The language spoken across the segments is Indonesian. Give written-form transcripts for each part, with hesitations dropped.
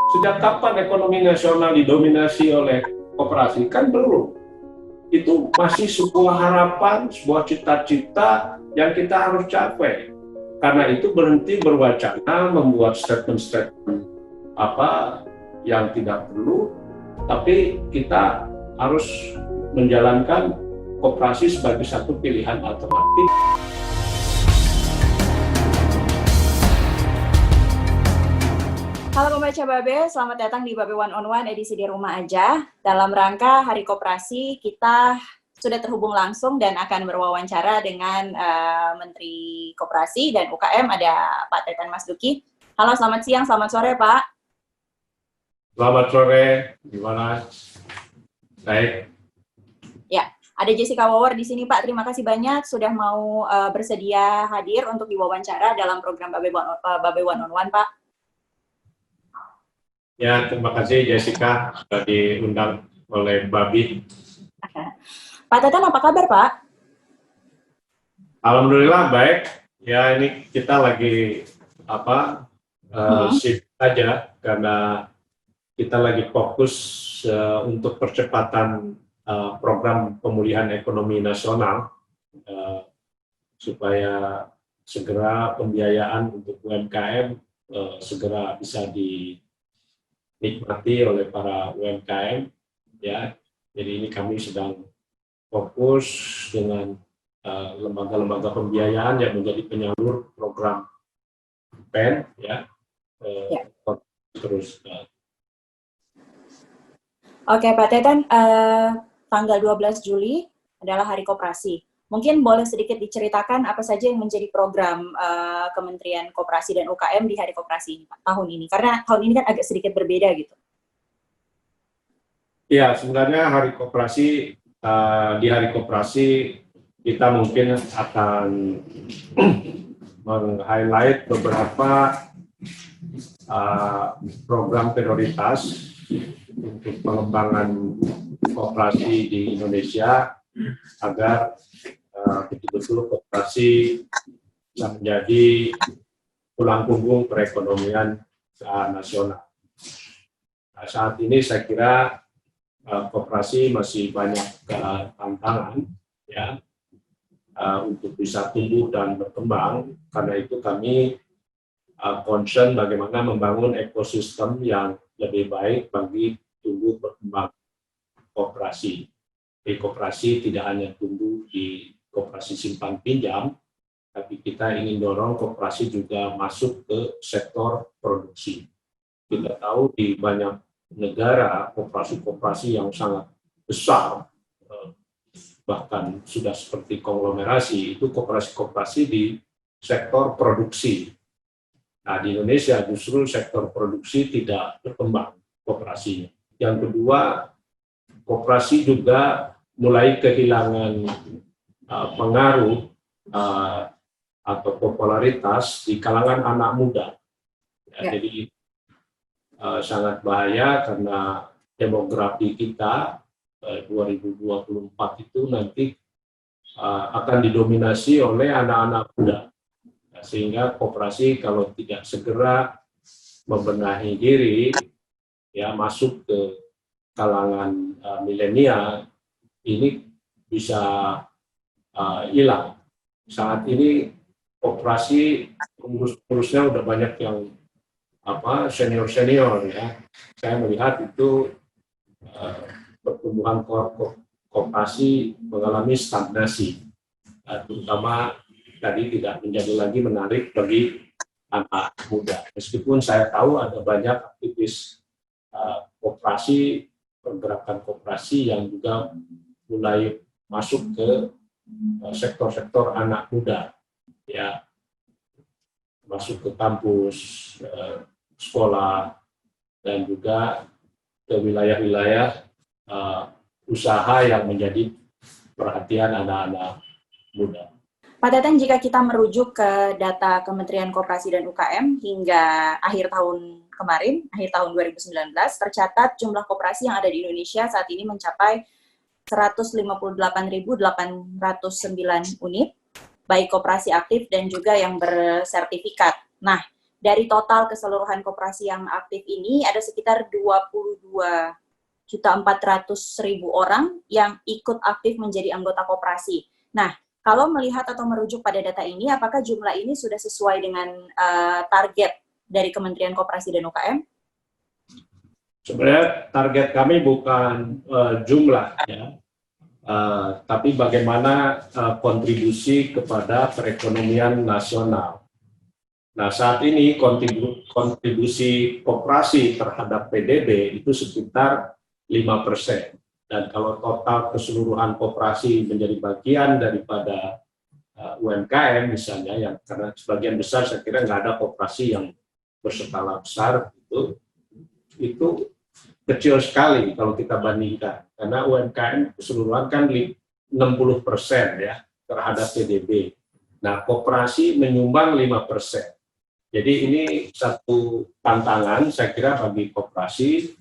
Sejak kapan ekonomi nasional didominasi oleh koperasi? Kan belum. Itu masih sebuah harapan, sebuah cita-cita yang kita harus capai. Karena itu berhenti berwacana, membuat statement-statement apa yang tidak perlu, tapi kita harus menjalankan koperasi sebagai satu pilihan alternatif. Halo pembaca Babe, selamat datang di Babe One on One edisi di rumah aja. Dalam rangka Hari Koperasi, kita sudah terhubung langsung dan akan berwawancara dengan Menteri Koperasi dan UKM, ada Pak Teten Mas Duki. Halo, selamat siang, selamat sore Pak. Selamat sore, gimana? Baik. Ya, ada Jessica Wower di sini Pak, terima kasih banyak sudah mau bersedia hadir untuk diwawancara dalam program Babe One on One Pak. Ya, terima kasih Jessica sudah diundang oleh Babi. Pak Teten, apa kabar Pak? Alhamdulillah baik. Ya, ini kita lagi shift aja karena kita lagi fokus untuk percepatan program pemulihan ekonomi nasional supaya segera pembiayaan untuk UMKM segera bisa dinikmati oleh para UMKM, ya. Jadi ini kami sedang fokus dengan lembaga-lembaga pembiayaan yang menjadi penyalur program PEN, ya. Terus. Oke Pak Teten, tanggal 12 Juli adalah Hari Koperasi. Mungkin boleh sedikit diceritakan apa saja yang menjadi program Kementerian Koperasi dan UKM di Hari Koperasi ini, Pak, tahun ini. Karena tahun ini kan agak sedikit berbeda gitu. Ya, sebenarnya Hari Koperasi, di Hari Koperasi kita mungkin akan meng-highlight beberapa program prioritas untuk pengembangan koperasi di Indonesia agar betul-betul koperasi bisa menjadi tulang punggung perekonomian nasional. Nah, saat ini saya kira koperasi masih banyak tantangan, ya, untuk bisa tumbuh dan berkembang. Karena itu kami concern bagaimana membangun ekosistem yang lebih baik bagi tumbuh berkembang koperasi. Jadi koperasi tidak hanya tumbuh di koperasi simpan pinjam, tapi kita ingin dorong koperasi juga masuk ke sektor produksi. Kita tahu di banyak negara koperasi-koperasi yang sangat besar, bahkan sudah seperti konglomerasi, itu koperasi-koperasi di sektor produksi. Nah, di Indonesia justru sektor produksi tidak berkembang koperasinya. Yang kedua, koperasi juga mulai kehilangan pengaruh atau popularitas di kalangan anak muda. Ya. Jadi sangat bahaya karena demografi kita 2024 itu nanti akan didominasi oleh anak-anak muda. Sehingga koperasi kalau tidak segera membenahi diri, ya, masuk ke kalangan milenial, ini bisa hilang. Saat ini koperasi pengurus-pengurusnya udah banyak yang senior-senior, ya. Saya melihat itu pertumbuhan koperasi mengalami stagnasi, terutama tadi tidak menjadi lagi menarik bagi anak muda. Meskipun saya tahu ada banyak aktivis koperasi, pergerakan koperasi yang juga mulai masuk ke sektor-sektor anak muda, ya, masuk ke kampus, sekolah, dan juga ke wilayah-wilayah usaha yang menjadi perhatian anak-anak muda. Pak Teten, jika kita merujuk ke data Kementerian Koperasi dan UKM hingga akhir tahun kemarin, akhir tahun 2019, tercatat jumlah koperasi yang ada di Indonesia saat ini mencapai 158.809 unit, baik koperasi aktif dan juga yang bersertifikat. Nah, dari total keseluruhan koperasi yang aktif ini ada sekitar 22.400.000 orang yang ikut aktif menjadi anggota koperasi. Nah, kalau melihat atau merujuk pada data ini, apakah jumlah ini sudah sesuai dengan target dari Kementerian Koperasi dan UKM? Sebenarnya target kami bukan jumlah, ya, tapi bagaimana kontribusi kepada perekonomian nasional. Nah, saat ini kontribusi koperasi terhadap PDB itu sekitar 5%. Dan kalau total keseluruhan koperasi menjadi bagian daripada UMKM misalnya, yang karena sebagian besar saya kira nggak ada koperasi yang berskala besar, itu kecil sekali kalau kita bandingkan. Karena UMKM keseluruhan kan 60% ya terhadap PDB. Nah, koperasi menyumbang 5%. Jadi ini satu tantangan saya kira bagi koperasi,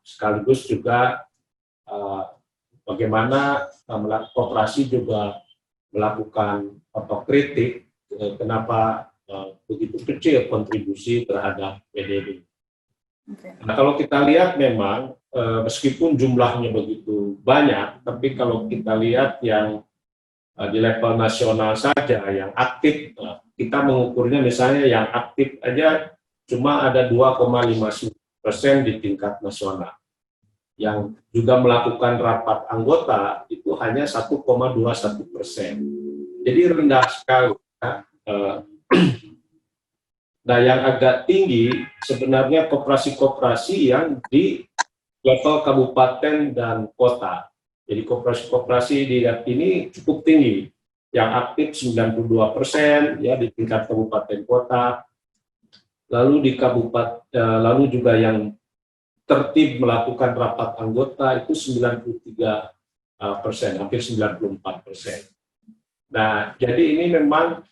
sekaligus juga bagaimana koperasi juga melakukan otokritik kenapa begitu kecil kontribusi terhadap PDB. Nah, kalau kita lihat memang meskipun jumlahnya begitu banyak, tapi kalau kita lihat yang di level nasional saja yang aktif, kita mengukurnya misalnya yang aktif aja cuma ada 2,59% di tingkat nasional. Yang juga melakukan rapat anggota itu hanya 1,21%. Jadi rendah sekali. Nah, yang agak tinggi sebenarnya koperasi-koperasi yang di level kabupaten dan kota. Jadi koperasi-koperasi di ini cukup tinggi. Yang aktif 92% ya di tingkat kabupaten kota. Lalu di lalu juga yang tertib melakukan rapat anggota itu 93%, hampir 94%. Nah, jadi ini memang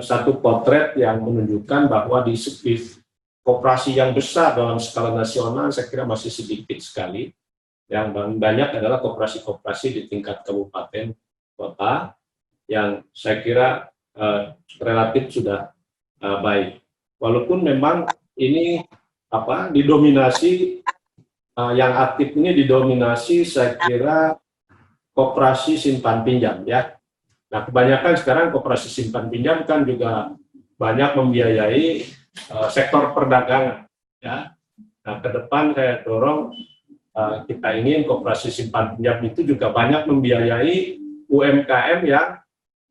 satu potret yang menunjukkan bahwa di koperasi yang besar dalam skala nasional saya kira masih sedikit sekali. Yang banyak adalah koperasi-koperasi di tingkat kabupaten kota yang saya kira relatif sudah baik. Walaupun memang ini didominasi yang aktif ini didominasi saya kira koperasi simpan pinjam ya. Nah, kebanyakan sekarang koperasi simpan pinjam kan juga banyak membiayai sektor perdagangan ya. Nah, ke depan saya dorong kita ingin koperasi simpan pinjam itu juga banyak membiayai UMKM yang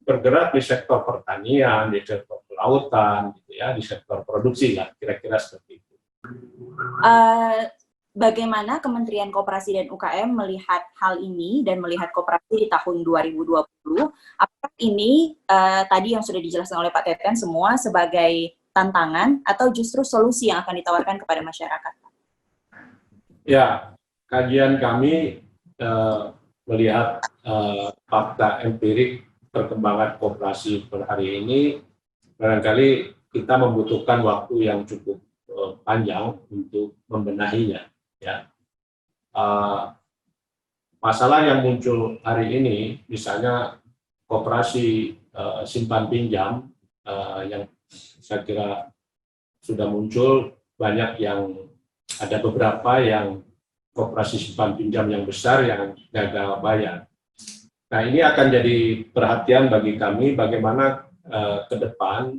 bergerak di sektor pertanian, di sektor kelautan, gitu ya, di sektor produksi lah, kira-kira seperti itu. Bagaimana Kementerian Koperasi dan UKM melihat hal ini dan melihat koperasi di tahun 2020? Apakah ini tadi yang sudah dijelaskan oleh Pak Teten semua sebagai tantangan atau justru solusi yang akan ditawarkan kepada masyarakat? Ya, kajian kami melihat fakta empirik perkembangan koperasi per hari ini, barangkali kita membutuhkan waktu yang cukup panjang untuk membenahinya. Ya, masalah yang muncul hari ini, misalnya koperasi simpan pinjam yang saya kira sudah muncul banyak yang ada beberapa yang koperasi simpan pinjam yang besar yang gagal bayar. Nah, ini akan jadi perhatian bagi kami bagaimana ke depan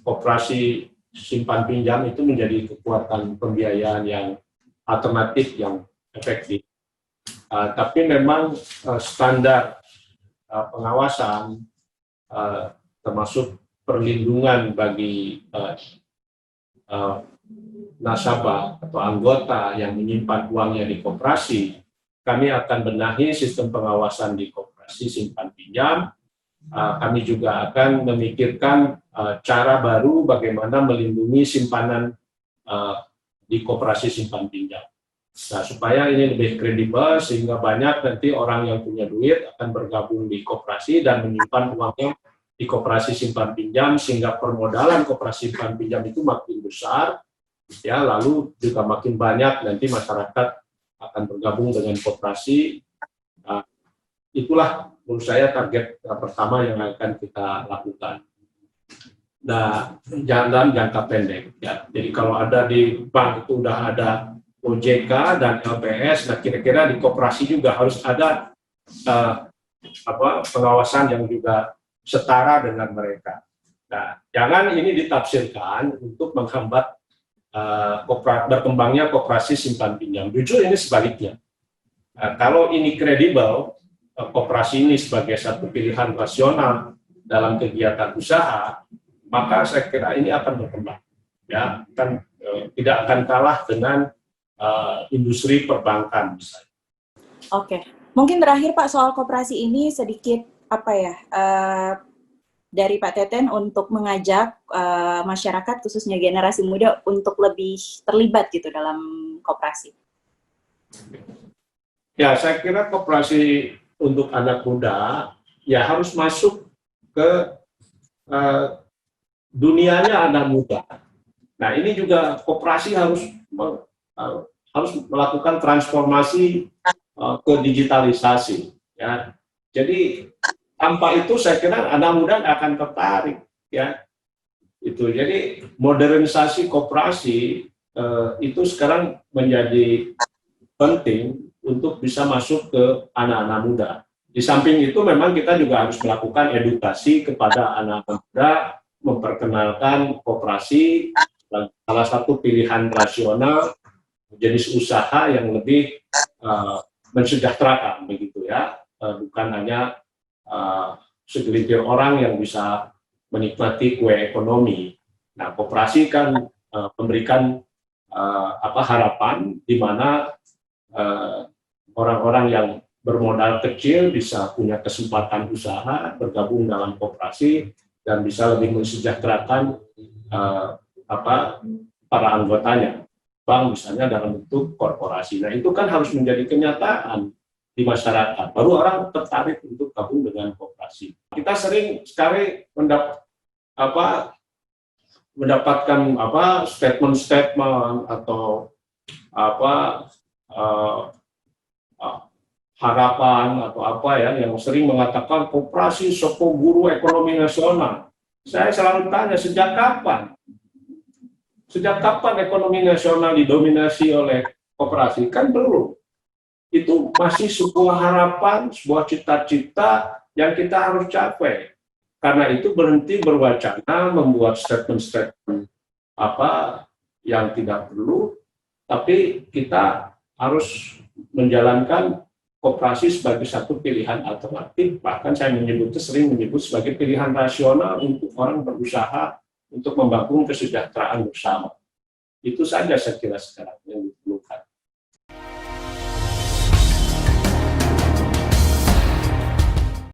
koperasi simpan pinjam itu menjadi kekuatan pembiayaan yang alternatif yang efektif. Tapi memang standar pengawasan termasuk perlindungan bagi nasabah atau anggota yang menyimpan uangnya di koperasi, kami akan benahi sistem pengawasan di koperasi simpan pinjam. Kami juga akan memikirkan cara baru bagaimana melindungi simpanan di koperasi simpan pinjam. Nah, supaya ini lebih kredibel sehingga banyak nanti orang yang punya duit akan bergabung di koperasi dan menyimpan uangnya di koperasi simpan pinjam sehingga permodalan koperasi simpan pinjam itu makin besar. Ya, lalu juga makin banyak nanti masyarakat akan bergabung dengan koperasi. Itulah menurut saya target pertama yang akan kita lakukan. Nah, dalam jangka pendek. Ya. Jadi kalau ada di bank itu udah ada OJK dan LPS, nah kira-kira di koperasi juga harus ada pengawasan yang juga setara dengan mereka. Nah, jangan ini ditafsirkan untuk menghambat berkembangnya koperasi simpan pinjam. Jujur ini sebaliknya. Kalau ini kredibel, koperasi ini sebagai satu pilihan rasional dalam kegiatan usaha, maka saya kira ini akan berkembang, ya, kan tidak akan kalah dengan industri perbankan misalnya. Oke, mungkin terakhir Pak soal koperasi ini sedikit dari Pak Teten untuk mengajak masyarakat khususnya generasi muda untuk lebih terlibat gitu dalam koperasi. Ya, saya kira koperasi untuk anak muda ya harus masuk ke dunianya anak muda. Nah, ini juga koperasi harus melakukan transformasi ke digitalisasi. Ya, jadi tanpa itu saya kira anak muda akan tertarik. Ya, itu. Jadi modernisasi koperasi itu sekarang menjadi penting untuk bisa masuk ke anak-anak muda. Di samping itu memang kita juga harus melakukan edukasi kepada anak-anak muda, memperkenalkan koperasi salah satu pilihan rasional jenis usaha yang lebih mensejahterakan begitu ya, bukan hanya segelintir orang yang bisa menikmati kue ekonomi. Nah, koperasi kan memberikan harapan di mana orang-orang yang bermodal kecil bisa punya kesempatan usaha, bergabung dalam koperasi dan bisa lebih mensejahterakan para anggotanya. Bank misalnya dalam bentuk korporasi. Nah, itu kan harus menjadi kenyataan di masyarakat. Baru orang tertarik untuk gabung dengan koperasi. Kita sering sekali mendapatkan statement-statement atau harapan atau yang sering mengatakan koperasi soko guru ekonomi nasional. Saya selalu tanya, sejak kapan? Sejak kapan ekonomi nasional didominasi oleh koperasi? Kan belum. Itu masih sebuah harapan, sebuah cita-cita yang kita harus capai. Karena itu berhenti berwacana, membuat statement-statement yang tidak perlu, tapi kita harus menjalankan koperasi sebagai satu pilihan alternatif. Bahkan saya sering menyebut sebagai pilihan rasional untuk orang berusaha untuk membangun kesejahteraan bersama. Itu saja saya kira sekarang yang diperlukan.